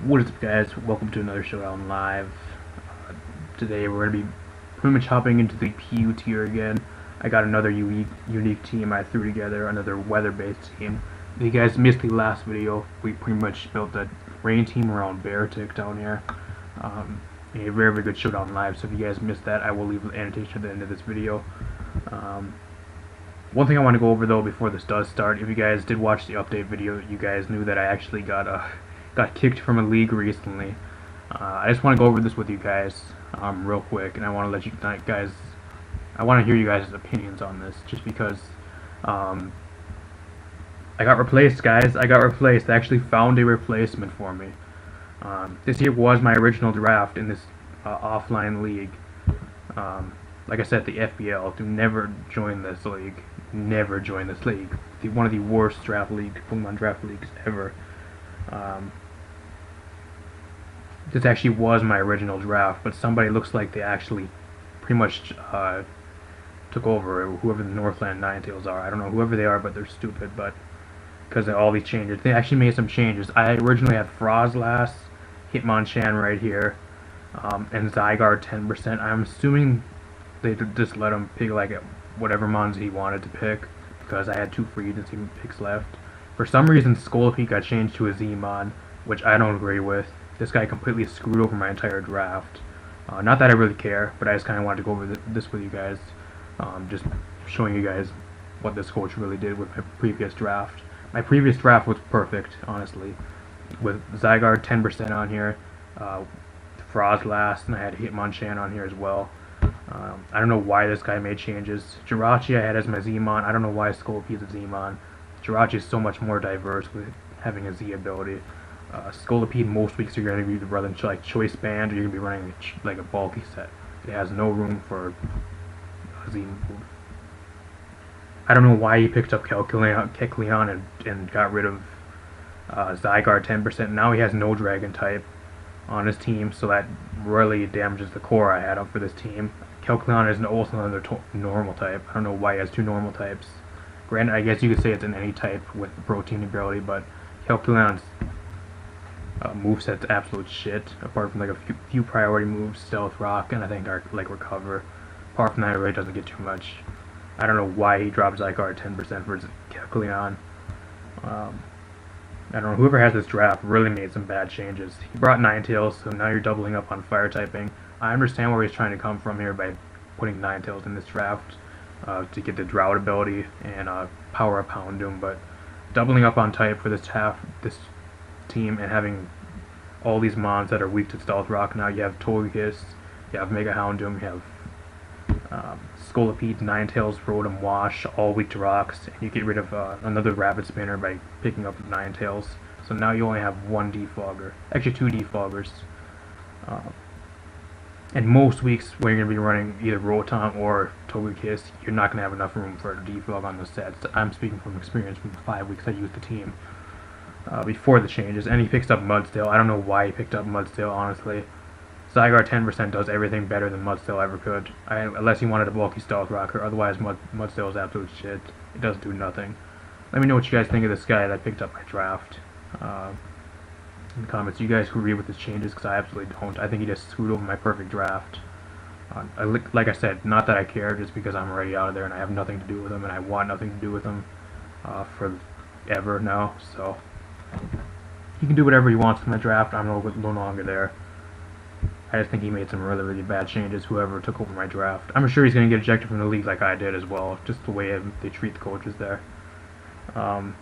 What is up, guys? Welcome to another Showdown Live. Today we're going to be pretty much hopping into the PU tier again. I got another unique team I threw together, another weather-based team. If you guys missed the last video, we pretty much built a rain team around Beartic down here. A very, very good Showdown Live, so if you guys missed that, I will leave an annotation at the end of this video. One thing I want to go over though before this does start, if you guys did watch the update video, you guys knew that I actually got kicked from a league recently. I just want to go over this with you guys real quick, and I want to let you guys, I want to hear you guys' opinions on this, just because I got replaced, guys. I got replaced. I actually found a replacement for me. This here was my original draft in this offline league. Like I said, the FBL. Do never join this league. Never join this league. One of the worst Pokemon draft leagues ever. This actually was my original draft, but somebody looks like they actually pretty much took over, whoever the Northland Ninetales are. I don't know whoever they are, but they're stupid, but because of all these changes. They actually made some changes. I originally had Frozlass, Hitmonchan right here, and Zygarde 10%. I'm assuming they just let him pick like whatever mons he wanted to pick, because I had 2 free agency picks left. For some reason, Scolipede got changed to a Z-Mon, which I don't agree with. This guy completely screwed over my entire draft. Not that I really care, but I just kind of wanted to go over this with you guys. Just showing you guys what this coach really did with my previous draft. My previous draft was perfect, honestly. With Zygarde 10% on here, Frozlass, and I had Hitmonchan on here as well. I don't know why this guy made changes. Jirachi I had as my Z-Mon. I don't know why Scolipede is a Z-Mon. Jirachi is so much more diverse with having a Z ability. Scolipede, most weeks you're going to be running like Choice Band, or you're going to be running like a bulky set. It has no room for a Z move. I don't know why he picked up Kecleon and got rid of Zygarde 10%. Now he has no Dragon type on his team, so that really damages the core I had up for this team. Kecleon is also another normal type. I don't know why he has 2 normal types. Granted, I guess you could say it's in any type with the protein ability, but Kecleon's moveset's absolute shit, apart from like a few priority moves, Stealth Rock, and I think like Recover. Apart from that, it really doesn't get too much. I don't know why he dropped Zygarde 10% for Kecleon. I don't know, whoever has this draft really made some bad changes. He brought Ninetales, so now you're doubling up on fire typing. I understand where he's trying to come from here by putting Ninetales in this draft to get the Drought ability and power up Houndoom, but doubling up on type for this team and having all these mons that are weak to Stealth Rock. Now you have Togekiss, you have Mega Houndoom, you have Scolipede, Ninetales, Rotom, Wash, all weak to rocks, and you get rid of another Rapid Spinner by picking up Ninetales. So now you only have 1 Defogger, actually 2 Defoggers. And most weeks when you're going to be running either Rotom or Togekiss, you're not going to have enough room for a Defog on those sets. I'm speaking from experience from the 5 weeks I used the team before the changes. And he picks up Mudstail. I don't know why he picked up Mudstail, honestly. Zygarde 10% does everything better than Mudstail ever could, unless he wanted a bulky Stealth Rocker. Otherwise, Mudstail is absolute shit. It doesn't do nothing. Let me know what you guys think of this guy that picked up my draft in the comments. You guys agree with his changes, because I absolutely don't. I think he just screwed over my perfect draft. Like I said, not that I care, just because I'm already out of there and I have nothing to do with him, and I want nothing to do with him forever now. So he can do whatever he wants with my draft. I'm no longer there. I just think he made some really, really bad changes, whoever took over my draft. I'm sure he's going to get ejected from the league like I did as well, just the way they treat the coaches there. I'm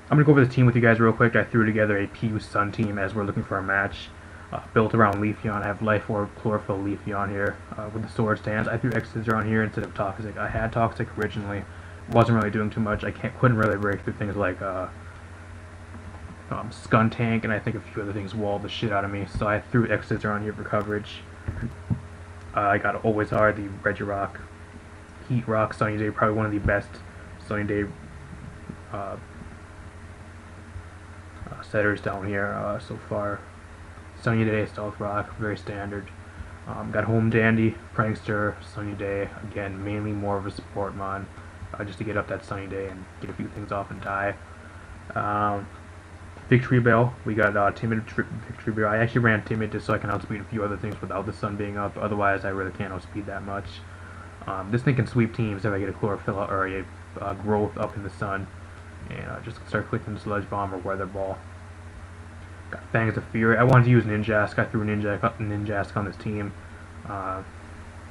going to go over the team with you guys real quick. I threw together a PU Sun team as we're looking for a match. Built around Leafeon. I have Life Orb, Chlorophyll, Leafeon here with the Sword Stance. I threw X-Scissor on here instead of Toxic. I had Toxic originally. Wasn't really doing too much. I couldn't really break through things like Skuntank, and I think a few other things walled the shit out of me, so I threw X-Scissor on here for coverage. I got Always Hard, the Regirock, Heat Rock, Sunny Day, probably one of the best Sunny Day setters down here so far. Sunny Day, Stealth Rock, very standard. Got Home Dandy, Prankster, Sunny Day, again, mainly more of a support mon, just to get up that Sunny Day and get a few things off and die. Victreebel, we got Timid Victreebel. I actually ran Timid just so I can outspeed a few other things without the sun being up. Otherwise, I really can't outspeed that much. This thing can sweep teams if I get a Chlorophyll or a growth up in the sun. And just start clicking Sludge Bomb or Weather Ball. Got FangsOfFury. I wanted to use Ninjask. I threw Ninjask on this team.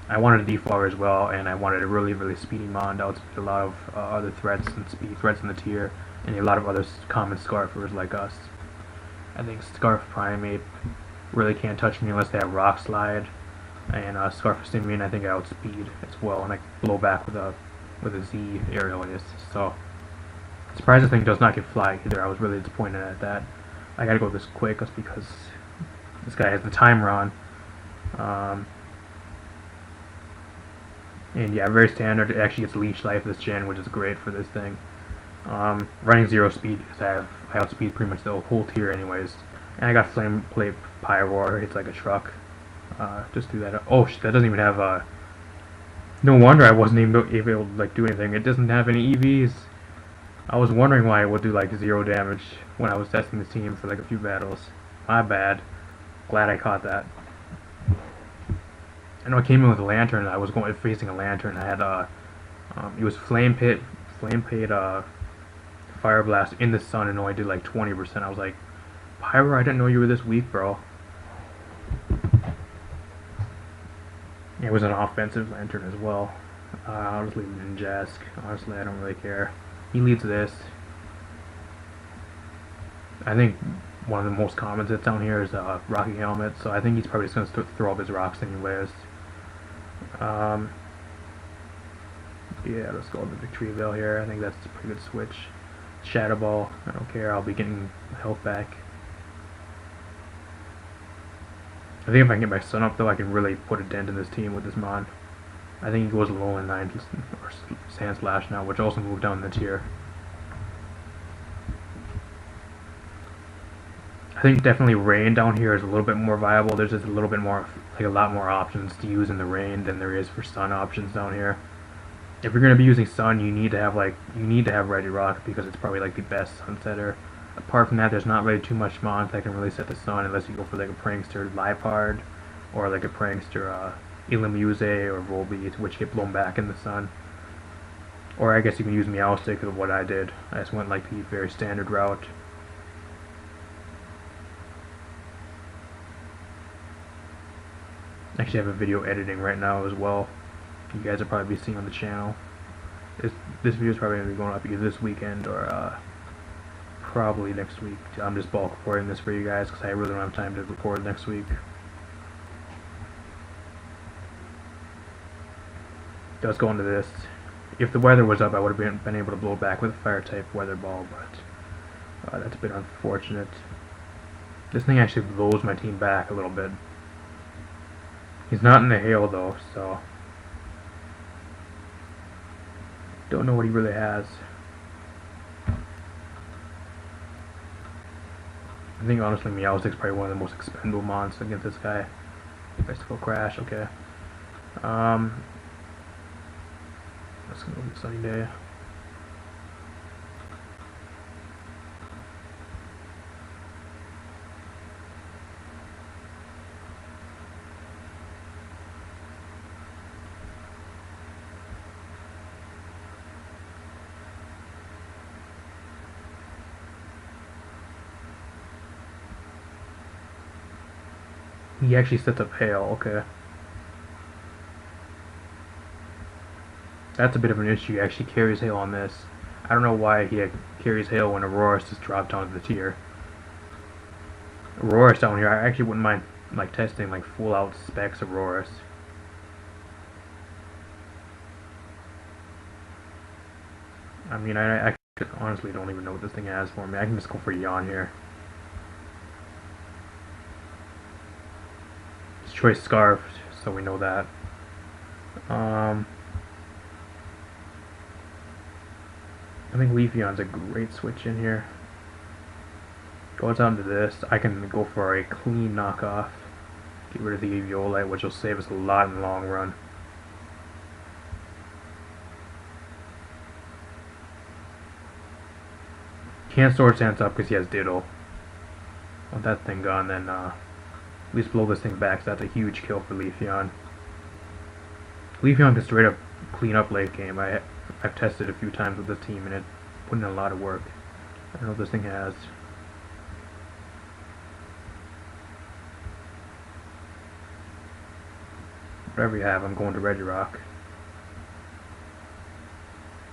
I wanted a Defog as well, and I wanted a really speedy mon to outspeed a lot of other threats and speed threats in the tier, and a lot of other common Scarfers like us. I think Scarf Primate really can't touch me unless they have Rock Slide, and Scarf Simian I think I outspeed as well, and I blow back with a Z aerial ace. So surprised this thing does not get fly either. I was really disappointed at that. I gotta go this quick just because this guy has the timer on. And yeah, very standard. It actually gets Leech Life this gen, which is great for this thing. Running 0 speed because I outspeed pretty much the whole tier anyways. And I got Flame Plate Pyroar. It's like a truck. Just do that. Oh shit, that doesn't even have no wonder I wasn't even able to like do anything. It doesn't have any EVs. I was wondering why it would do like 0 damage when I was testing this team for like a few battles. My bad. Glad I caught that. I know I came in with a Lantern. I was facing a Lantern. I had it was Flame Pit, Fire Blast in the sun, and only did like 20%. I was like, Pyro, I didn't know you were this weak, bro. It was an offensive Lantern as well. I'll just leave Ninjask. Honestly, I don't really care. He leads this. I think one of the most common hits down here is Rocky Helmet, so I think he's probably just going to throw up his rocks anyways. Yeah, let's go with the Victreebel here. I think that's a pretty good switch. Shadow Ball, I don't care, I'll be getting health back. I think if I can get my sun up though, I can really put a dent in this team with this mon. I think he goes low in 9 or Sand Slash now, which also moved down the tier. I think definitely Rain down here is a little bit more viable. There's just a little bit more, like a lot more options to use in the Rain than there is for Sun options down here. If you're gonna be using Sun, you need to have Regirock because it's probably like the best Sun setter. Apart from that, there's not really too much mons that can really set the Sun unless you go for like a Prankster Liepard or like a Prankster Illamuse or Volbeat, which get blown back in the sun. Or I guess you can use Meowstic of what I did. I just went like the very standard route. Actually, I have a video editing right now as well. You guys will probably be seeing on the channel. This video is probably going to be going up either this weekend or probably next week. I'm just bulk recording this for you guys because I really don't have time to record next week. Does go into this. If the weather was up, I would have been able to blow back with a fire type weather ball, but that's a bit unfortunate. This thing actually blows my team back a little bit. He's not in the hail though, so don't know what he really has. I think honestly Meowstic's probably one of the most expendable mons against this guy. Bicycle Crash, okay. Let's go with Sunny Day. He actually sets up hail, okay. That's a bit of an issue. He actually carries hail on this. I don't know why he carries hail when Aurora's just dropped down to the tier. Aurora's down here, I actually wouldn't mind like testing like full out specs of Aurora's. I mean, I honestly don't even know what this thing has for me. I can just go for Yawn here. Choice Scarf, so we know that. I think Leafeon's a great switch in here. Goes down to this. I can go for a clean knockoff. Get rid of the Eviolite, which will save us a lot in the long run. Can't store Stance up because he has Diddle. With that thing gone, then at least blow this thing back, so that's a huge kill for Leafeon. Leafeon can straight up clean up late game. I've tested a few times with this team, and it put in a lot of work. I don't know what this thing has. Whatever you have, I'm going to Regirock.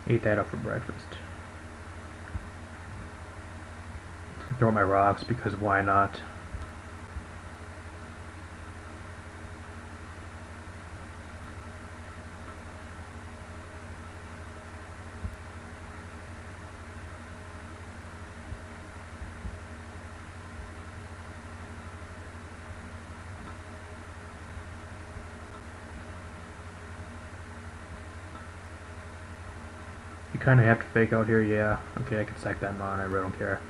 Ate that up for breakfast. Throw out my rocks because why not? You kind of have to fake out here, yeah. Okay, I can sack that mon, I really don't care.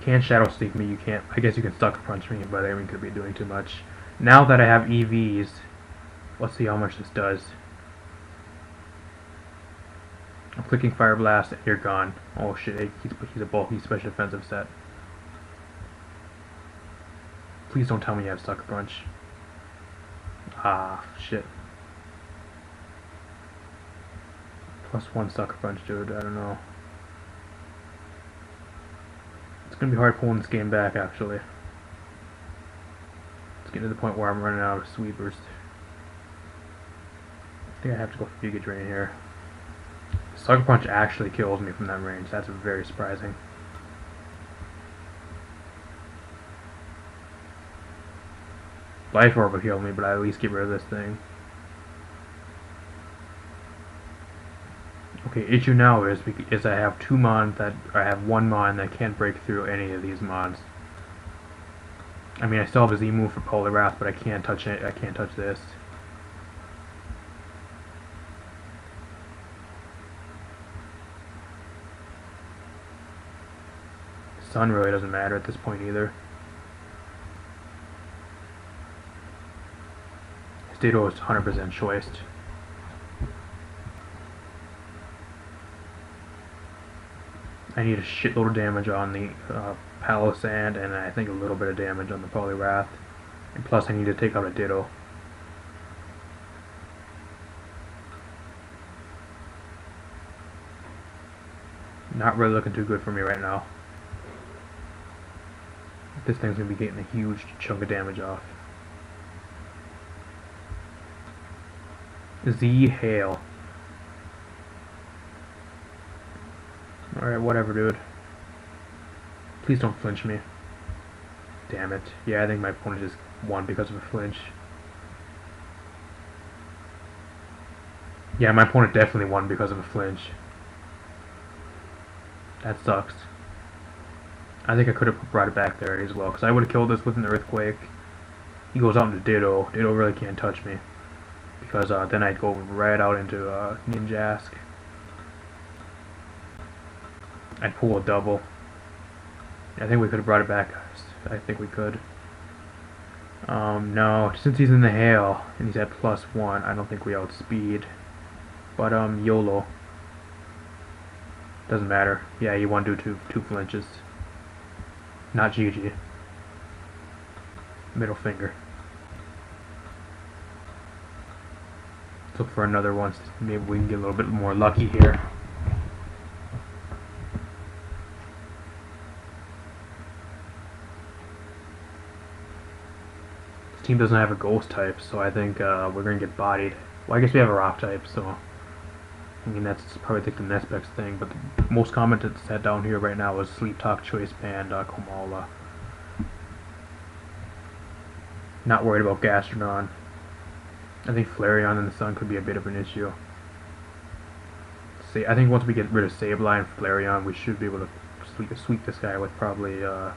Can't Shadow Sneak me, you can't, I guess you can Sucker Punch me, but I mean, could be doing too much. Now that I have EVs, let's see how much this does. I'm clicking Fire Blast, and you're gone. Oh shit, he's a bulky special defensive set. Please don't tell me you have Sucker Punch. Ah, shit. +1 Sucker Punch, dude, I don't know. It's gonna be hard pulling this game back, actually. It's getting to the point where I'm running out of sweepers. I think I have to go for Giga Drain here. Sucker Punch actually kills me from that range. That's very surprising. Life Orb will heal me, but I at least get rid of this thing. Okay, issue now is I have two mon that I have one mon that can't break through any of these mons. I mean, I still have a Z move for Polar Wrath, but I can't touch it. I can't touch this. Sun really doesn't matter at this point either. Ditto is 100% choiced. I need a shitload of damage on the Palossand, and I think a little bit of damage on the Poliwrath. And plus I need to take out a Ditto. Not really looking too good for me right now. This thing's going to be getting a huge chunk of damage off. Z Hail. Alright, whatever, dude. Please don't flinch me. Damn it. Yeah, I think my opponent just won because of a flinch. Yeah, my opponent definitely won because of a flinch. That sucks. I think I could have brought it back there as well, because I would have killed this with an Earthquake. He goes out into Ditto. Ditto really can't touch me. Because then I'd go right out into Ninjask. I'd pull a double. I think we could have brought it back. I think we could. No, since he's in the hail and he's at +1, I don't think we outspeed. But YOLO. Doesn't matter. Yeah, he won due to two flinches. Not GG. Middle finger. Let's look for another one. Maybe we can get a little bit more lucky here. This team doesn't have a ghost type, so I think we're going to get bodied. Well, I guess we have a rock type, so I mean that's probably the next best thing. But the most commented set down here right now is Sleep Talk, Choice Band, Komala. Not worried about Gastrodon. I think Flareon in the sun could be a bit of an issue. See, I think once we get rid of Sableye and Flareon, we should be able to sweep this guy with probably, I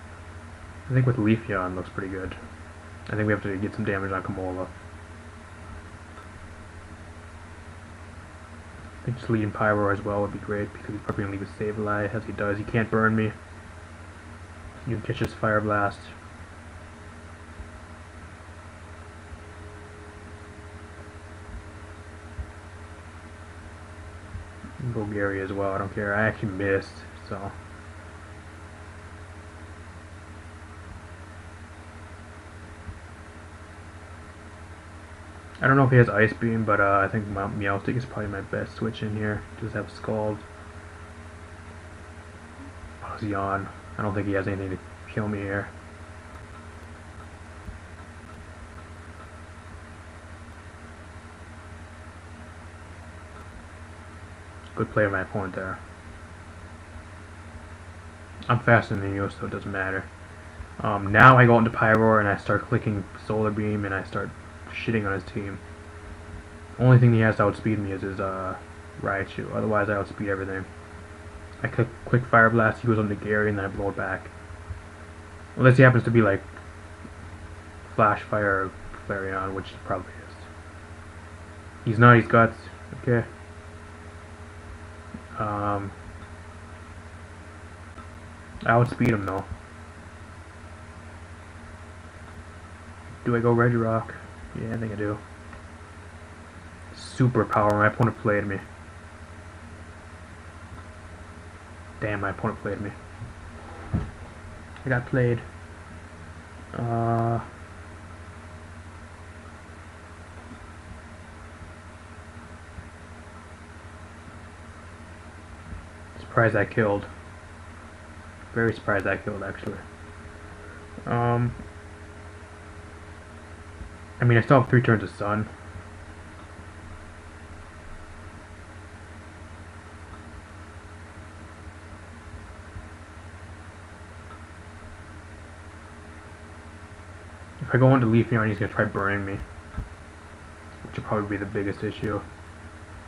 think with Leafeon looks pretty good. I think we have to get some damage on Komala. I think just leading Pyro as well would be great, because he's probably going to leave a Sableye. As he does, he can't burn me. You can catch his Fire Blast. Go Gary as well, I don't care. I actually missed, so. I don't know if he has Ice Beam, but I think Meowstic is probably my best switch in here. Just have Scald. Plus Yawn. I don't think he has anything to kill me here. Good play of my opponent there. I'm faster than you, so it doesn't matter. Now I go into Pyroar and I start clicking Solar Beam and I start shitting on his team. Only thing he has to outspeed me is his Raichu. Otherwise I outspeed everything. I click quick Fire Blast, he goes on to Gary and then I blow it back. Unless he happens to be like Flash Fire or Flareon, which he probably is. He's not, he's Guts. Okay. I outspeed him though. Do I go Regirock? Yeah, I think I do. Super power, my opponent played me. Damn, my opponent played me. I got played. Surprised I killed. Very surprised I killed, actually. I mean, I still have 3 turns of Sun. If I go into Leafeon, he's gonna try burning me, which will probably be the biggest issue.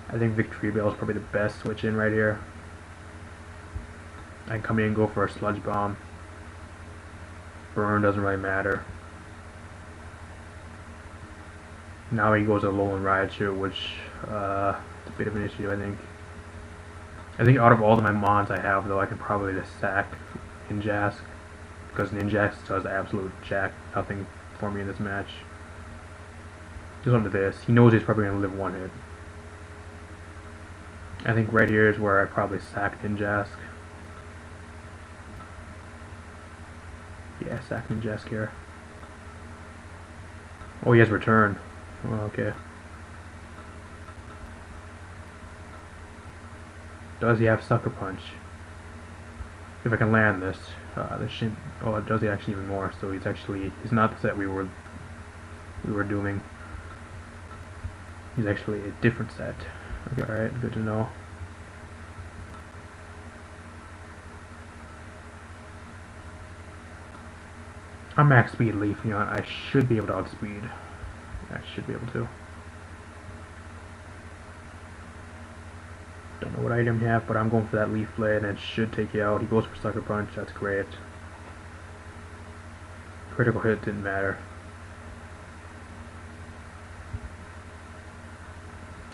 I think Victreebel is probably the best switch in right here. I can come in and go for a Sludge Bomb. Burn doesn't really matter. Now he goes a Alolan Raichu, which is a bit of an issue, I think. I think out of all of my mons I have, though, I can probably just sack Ninjask, because Ninjask does absolute jack nothing for me in this match. Just onto this. He knows he's probably going to live 1 hit. I think right here is where I probably sack Ninjask. Yeah, sack Ninjask here. Oh, he has Return. Oh, okay. Does he have Sucker Punch? If I can land this, this shouldn't. Oh, does he actually even more? So he's not the set we were doing. He's actually a different set. Okay, all right, good to know. I'm max speed Leafeon. I should be able to outspeed. I should be able to. Don't know what item you have, but I'm going for that Leaf Blade, and it should take you out. He goes for Sucker Punch. That's great. Critical hit didn't matter.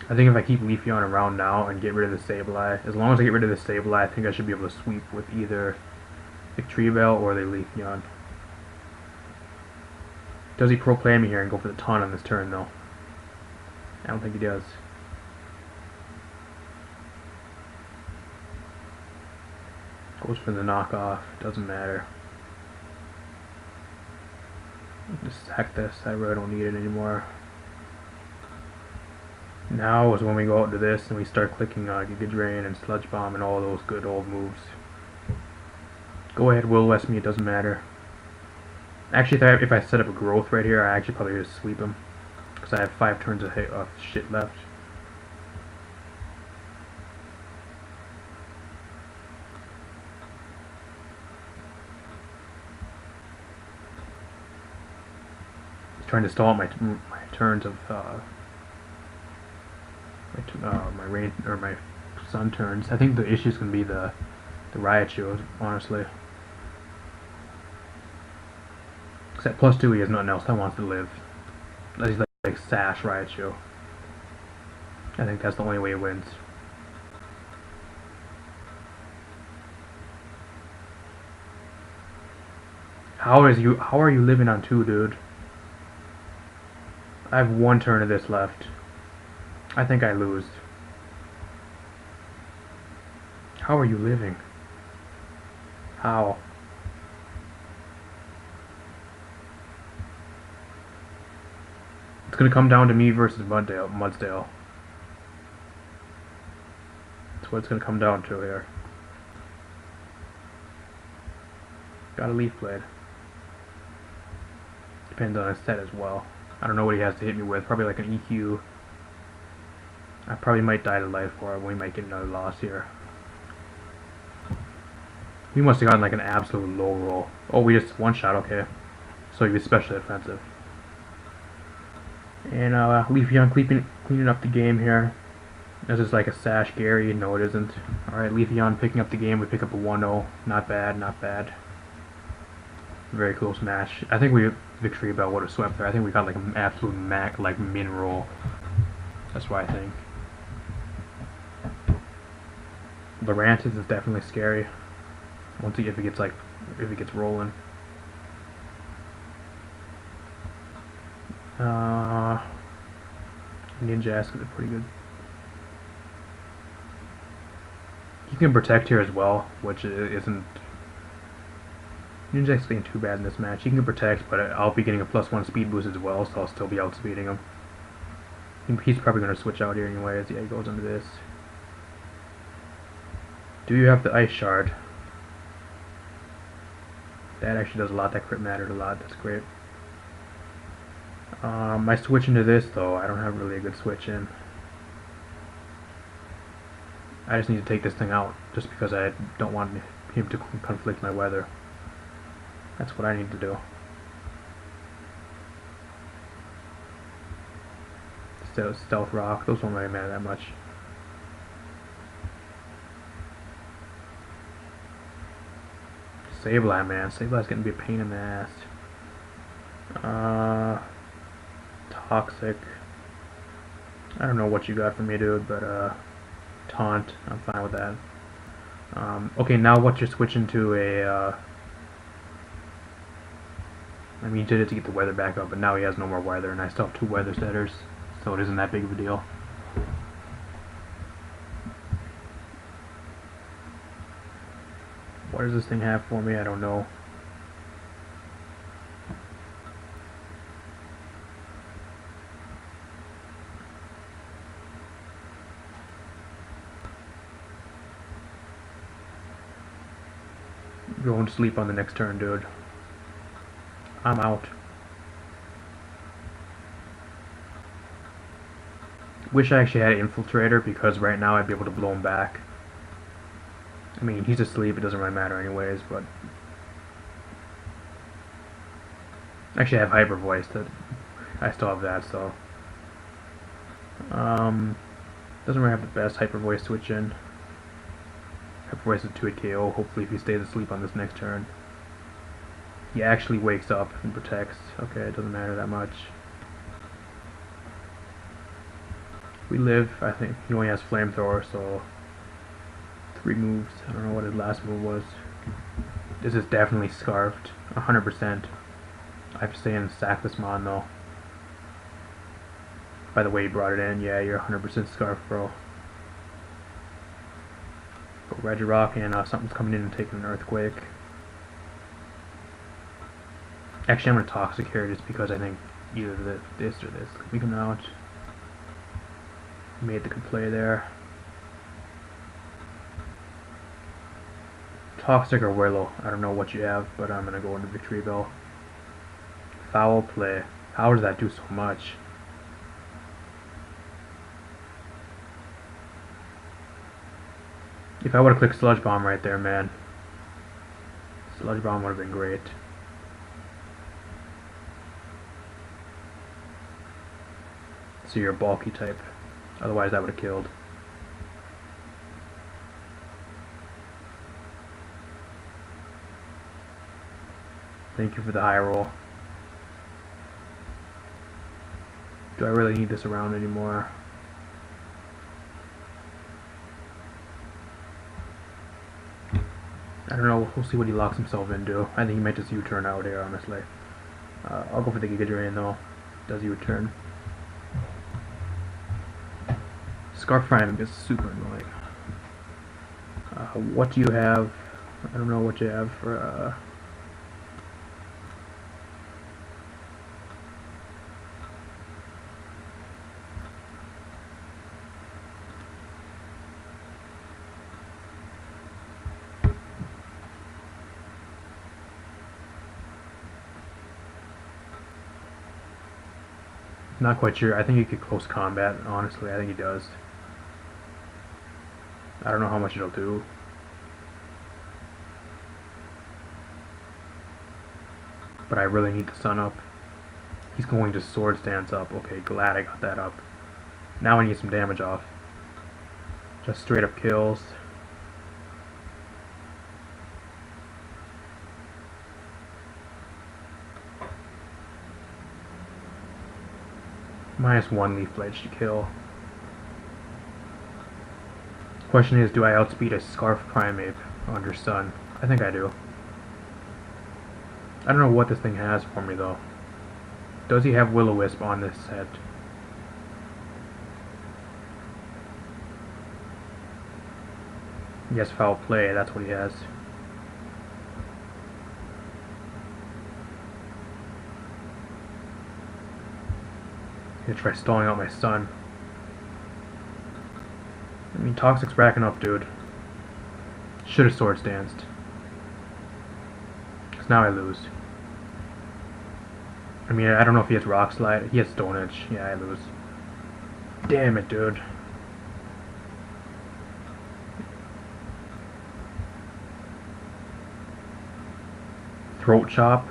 I think if I keep Leafeon around now and get rid of the Sableye, as long as I get rid of the Sableye, I think I should be able to sweep with either Victreebel or the Leafeon. Does he pro play me here and go for the taunt on this turn, though? I don't think he does. Goes for the knockoff. Doesn't matter. Just sack this. I really don't need it anymore. Now is when we go out to this and we start clicking Giga Drain and Sludge Bomb and all those good old moves. Go ahead, Will West me. It doesn't matter. Actually, if I set up a growth right here, I actually probably just sweep him. Because I have 5 turns of shit left. He's trying to stall out my turns of my rain or my sun turns. I think the issue is going to be the Raichu, honestly. Because at +2 he has nothing else that wants to live. Unless he's like Sash Raichu. I think that's the only way he wins. How are you living on 2, dude? I have 1 turn of this left. I think I lose. How are you living? How? It's gonna come down to me versus Mudsdale. That's what it's gonna come down to here. Got a Leaf Blade. Depends on his set as well. I don't know what he has to hit me with. Probably like an EQ. I probably might die to life for it. We might get another loss here. He must have gotten like an absolute low roll. Oh, we just one shot, okay. So he was especially offensive. And Leafeon cleaning up the game here. This is like a Sash Gary. No, it isn't. Alright, Leafeon picking up the game. We pick up a 1-0. Not bad, not bad. Very close match. I think Victreebel would have swept there. I think we got like an absolute min roll. That's what I think. Lurantis is definitely scary. If it gets rolling. Ninjask is pretty good. You can protect here as well, which isn't. Ninjask ain't too bad in this match. He can protect, but I'll be getting a +1 speed boost as well, so I'll still be outspeeding him. He's probably going to switch out here anyways. Yeah, he goes into this. Do you have the Ice Shard? That actually does a lot. That crit mattered a lot. That's great. I switch into this though. I don't have really a good switch in. I just need to take this thing out, just because I don't want him to conflict my weather. That's what I need to do. Stealth Rock. Those don't really matter that much. Sableye, man. Sableye's gonna be a pain in the ass. Toxic. I don't know what you got for me, dude, but Taunt. I'm fine with that. Okay, now what you're switching to a. I mean, he did it to get the weather back up, but now he has no more weather, and I still have 2 weather setters, so it isn't that big of a deal. What does this thing have for me? I don't know. Going to sleep on the next turn, dude. I'm out. Wish I actually had an Infiltrator, because right now I'd be able to blow him back. I mean, he's asleep, it doesn't really matter anyways, but... Actually, I have Hyper Voice, that I still have that, so... Doesn't really have the best Hyper Voice switch in. Hyper Voice is 2-hit KO, hopefully if he stays asleep on this next turn. He actually wakes up and protects. Okay, it doesn't matter that much. We live, I think. He only has Flamethrower, so... 3 moves. I don't know what his last move was. This is definitely Scarfed. 100%. I have to stay in Sackless Mon, though. By the way you brought it in, yeah, you're 100% Scarf, bro. Go Regirock, and something's coming in and taking an Earthquake. Actually, I'm going to Toxic here just because I think either this or this could be coming out. Made the good play there. Toxic or Willow. I don't know what you have, but I'm going to go into Victreebel. Foul play. How does that do so much? If I would have clicked Sludge Bomb right there, man. Sludge Bomb would have been great. So you're a bulky type. Otherwise that would have killed. Thank you for the high roll. Do I really need this around anymore? I don't know, we'll see what he locks himself into. I think he might just U-turn out here, honestly. I'll go for the Giga Drain though. Does U-turn. Scarf Priming is super annoying. What do you have? I don't know what you have for, not quite sure. I think he could close combat, honestly. I think he does. I don't know how much it'll do. But I really need the sun up. He's going to sword stance up. Okay, glad I got that up. Now I need some damage off. Just straight up kills. -1 Leaf Blade to kill. Question is, do I outspeed a Scarf Primeape under Sun? I think I do. I don't know what this thing has for me though. Does he have Will-O-Wisp on this set? Yes, Foul Play, that's what he has. I'm gonna try stalling out my Sun. I mean, Toxic's racking up, dude. Should have Sword Stanced. Because now I lose. I mean, I don't know if he has Rock Slide. He has Stone Edge. Yeah, I lose. Damn it, dude. Throat Chop.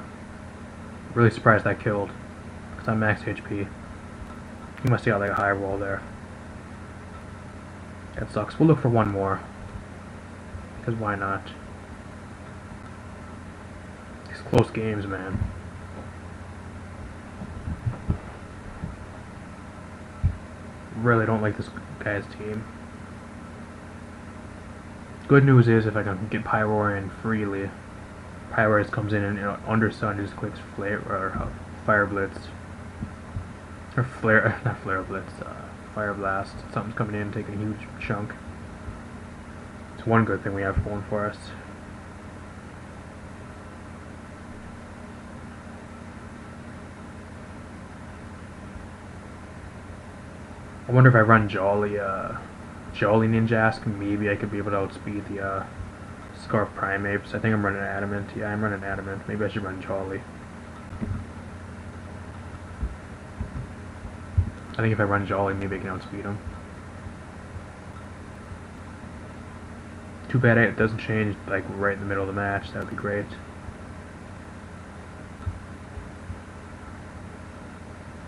Really surprised that killed. Because I'm max HP. He must have got like a high roll there. That sucks. We'll look for one more. Because why not? These close games, man. Really don't like this guy's team. Good news is if I can get Pyroarian freely, Pyroarian comes in and under Sun just clicks Flare or Fire Blitz. Or Flare, not Flare Blitz, Fire Blast. Something's coming in, taking a huge chunk. It's one good thing we have going for us. I wonder if I run Jolly Ninjask, maybe I could be able to outspeed the Scarf Primeapes. I think I'm running Adamant. Yeah, I'm running Adamant. Maybe I should run Jolly. I think if I run Jolly, maybe I can outspeed him. Too bad it doesn't change like right in the middle of the match. That would be great.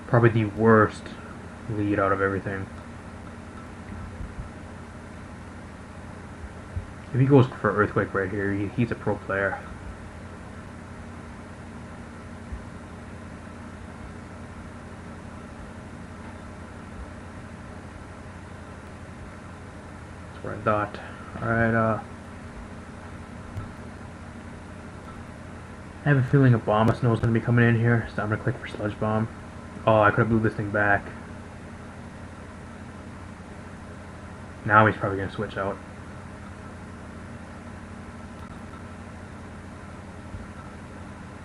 Probably the worst lead out of everything. If he goes for Earthquake right here, he's a pro player. That's what I thought. Alright, I have a feeling a Abomasnow is going to be coming in here, so I'm going to click for Sludge Bomb. Oh, I could have blew this thing back. Now he's probably going to switch out.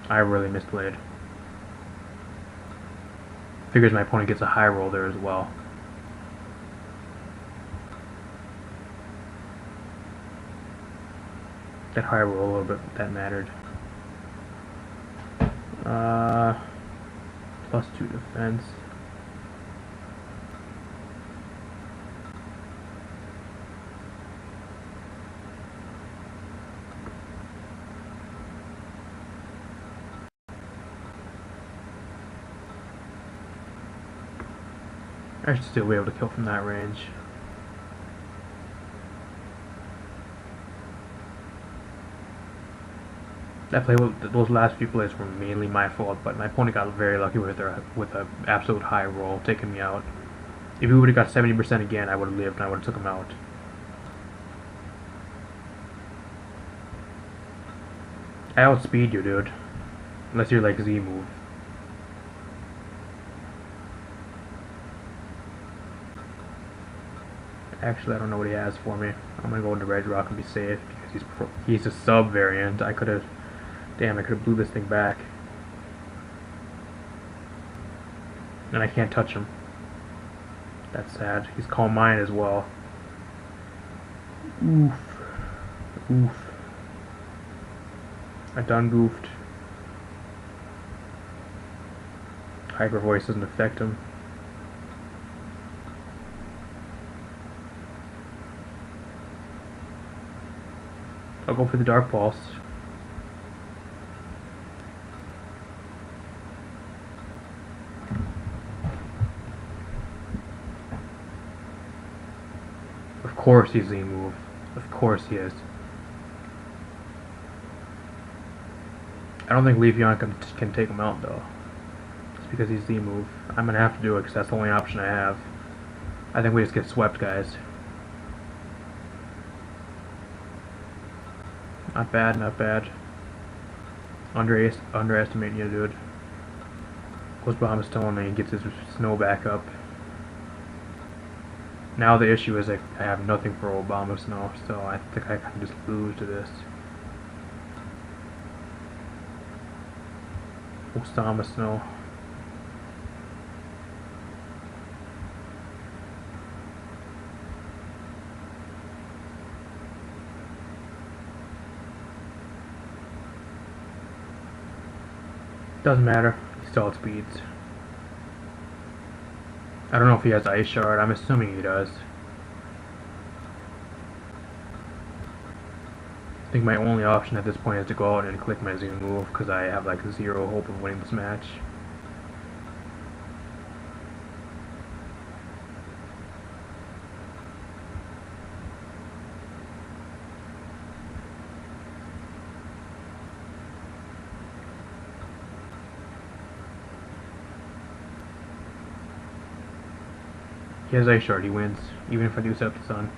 I really misplayed. Figures my opponent gets a high roll there as well. That high roll a little bit, that mattered. +2 defense. I should still be able to kill from that range. That play, those last few plays were mainly my fault, but my opponent got very lucky with an absolute high roll, taking me out. If he would have got 70% again, I would have lived and I would have took him out. I outspeed you, dude. Unless you're like Z-move. Actually, I don't know what he has for me. I'm gonna go into Regirock and be safe because he's a sub variant. I could have, damn, I could have blew this thing back, and I can't touch him. That's sad. He's Calm Mind as well. Oof, oof. I done goofed. Hyper Voice doesn't affect him. I'll go for the Dark Pulse. Of course he's Z-move. Of course he is. I don't think Leafeon can take him out though. Just because he's Z-move. I'm gonna have to do it because that's the only option I have. I think we just get swept, guys. Not bad, not bad. Underestimating you, dude. Goes Bomb Stone and he gets his snow back up. Now the issue is I have nothing for Obama Snow, so I think I can just lose to this. Osama Snow. Doesn't matter. He still outspeeds. I don't know if he has Ice Shard. I'm assuming he does. I think my only option at this point is to go out and click my Z move because I have like 0 hope of winning this match. He has Ice Shard, he wins, even if I do set up the sun.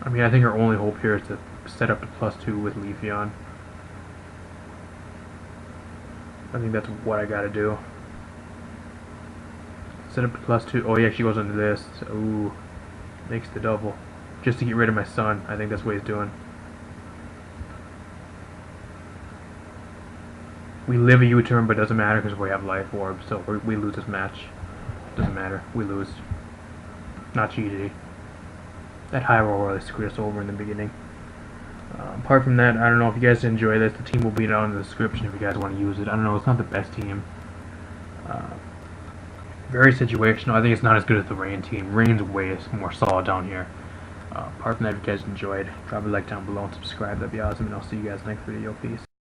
I mean, I think our only hope here is to set up the +2 with Leafeon. I think that's what I gotta do. Set up the +2. Oh, yeah, she goes into this. Ooh, makes the double. Just to get rid of my son. I think that's what he's doing. We live a U-turn, but it doesn't matter because we have Life Orb, so we lose this match. Doesn't matter. We lose. Not GG. That high roll really screwed us over in the beginning. Apart from that, I don't know if you guys enjoy this. The team will be down in the description if you guys want to use it. I don't know. It's not the best team. Very situational. I think it's not as good as the Rain team. Rain's way more solid down here. Apart from that, if you guys enjoyed, drop a like down below and subscribe. That'd be awesome. And I'll see you guys next video. Peace.